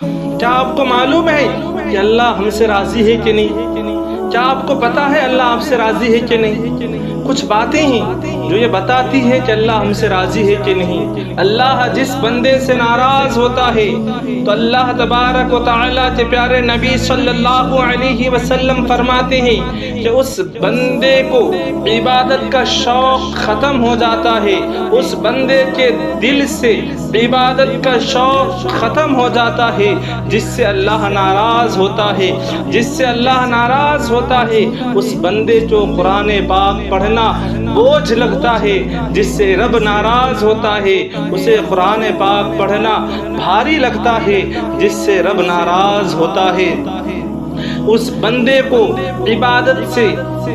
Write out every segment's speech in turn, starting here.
کیا آپ کو معلوم ہے کہ اللہ ہم سے راضی ہے کہ نہیں؟ کیا آپ کو پتا ہے اللہ آپ سے راضی ہے کہ نہیں؟ کچھ باتیں ہیں جو یہ بتاتی ہے کہ اللہ ہم سے راضی ہے کہ نہیں۔ اللہ جس بندے سے ناراض ہوتا ہے تو اللہ تبارک و تعالیٰ کے پیارے نبی صلی اللہ علیہ وسلم فرماتے ہیں کہ اس بندے کو عبادت کا شوق ختم ہو جاتا ہے، اس بندے کے دل سے عبادت کا شوق ختم ہو جاتا ہے، جس سے اللہ ناراض ہوتا ہے، جس سے اللہ ناراض ہوتا ہے۔ اس بندے کو قرآن پاک پڑھنا بوجھ لگتا ہے، جس سے رب ناراض ہوتا ہے، اسے قرآن پاک پڑھنا بھاری لگتا ہے، جس سے رب ناراض ہوتا ہے۔ اس بندے کو عبادت سے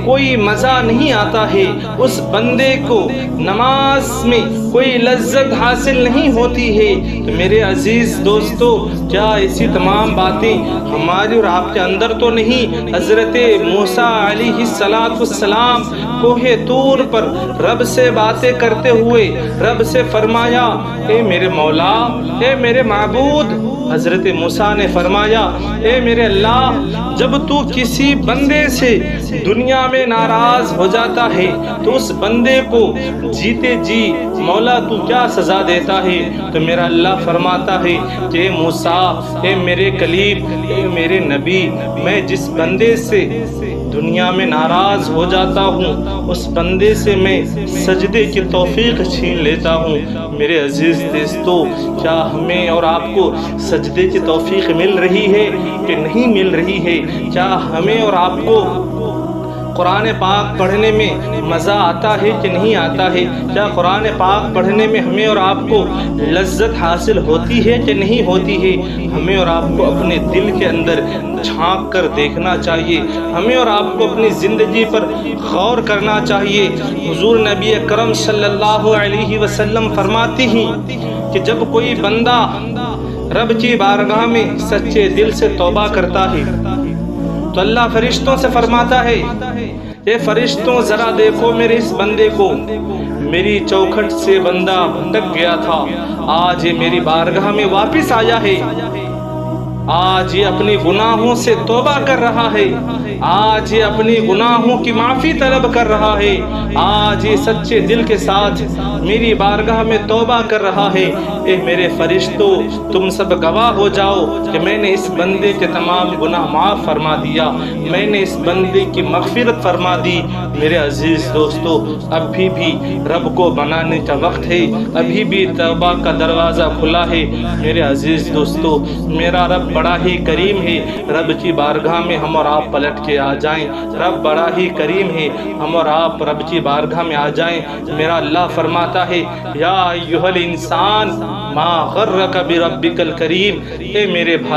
کوئی مزہ نہیں آتا ہے، اس بندے کو نماز میں کوئی لذت حاصل نہیں ہوتی ہے۔ تو میرے عزیز دوستو، کیا ایسی تمام باتیں ہماری اور آپ کے اندر تو نہیں؟ حضرت موسیٰ علیہ السلام کوہ طور پر رب سے باتیں کرتے ہوئے رب سے فرمایا، اے میرے مولا، اے میرے معبود۔ حضرت موسیٰ نے فرمایا، اے میرے اللہ، جب تو کسی بندے سے دنیا میں ناراض ہو جاتا ہے تو اس بندے کو جیتے جی مولا تو کیا سزا دیتا ہے؟ تو میرا اللہ فرماتا ہے کہ اے موسیٰ، اے میرے کلیم، اے میرے نبی، میں جس بندے سے دنیا میں ناراض ہو جاتا ہوں اس بندے سے میں سجدے کی توفیق چھین لیتا ہوں۔ میرے عزیز دوستو، کیا ہمیں اور آپ کو سجدے کی توفیق مل رہی ہے کہ نہیں مل رہی ہے؟ کیا ہمیں اور آپ کو قرآن پاک پڑھنے میں مزہ آتا ہے کہ نہیں آتا ہے؟ کیا قرآن پاک پڑھنے میں ہمیں اور آپ کو لذت حاصل ہوتی ہے کہ نہیں ہوتی ہے؟ ہمیں اور آپ کو اپنے دل کے اندر جھانک کر دیکھنا چاہیے، ہمیں اور آپ کو اپنی زندگی پر غور کرنا چاہیے۔ حضور نبی اکرم صلی اللہ علیہ وسلم فرماتے ہیں کہ جب کوئی بندہ رب کی بارگاہ میں سچے دل سے توبہ کرتا ہے تو اللہ فرشتوں سے فرماتا ہے، اے فرشتوں ذرا دیکھو میرے اس بندے کو، میری چوکھٹ سے بندہ بھٹک گیا تھا، آج یہ میری بارگاہ میں واپس آیا ہے، آج یہ اپنی گناہوں سے توبہ کر رہا ہے، آج یہ اپنی گناہوں کی معافی طلب کر رہا ہے، آج یہ سچے دل کے ساتھ میری بارگاہ میں توبہ کر رہا ہے۔ اے میرے فرشتوں، تم سب گواہ ہو جاؤ کہ میں نے اس بندے کے تمام گناہ معاف فرما دیا، میں نے اس بندے کی مغفرت فرما دی۔ میرے عزیز دوستو، ابھی بھی رب کو بنانے کا وقت ہے، ابھی بھی توبہ کا دروازہ کھلا ہے۔ میرے عزیز دوستو، میرا رب بڑا ہی کریم ہے، رب کی بارگاہ میں ہم اور آپ پلٹ کے آ جائیں۔ رب بڑا ہی کریم ہے، ہم اور آپ رب کی بارگاہ میں آ جائیں۔ میرا اللہ فرماتا ہے، یا ایھا الانسان ما غرک بربک الکریم، اے میرے بھائی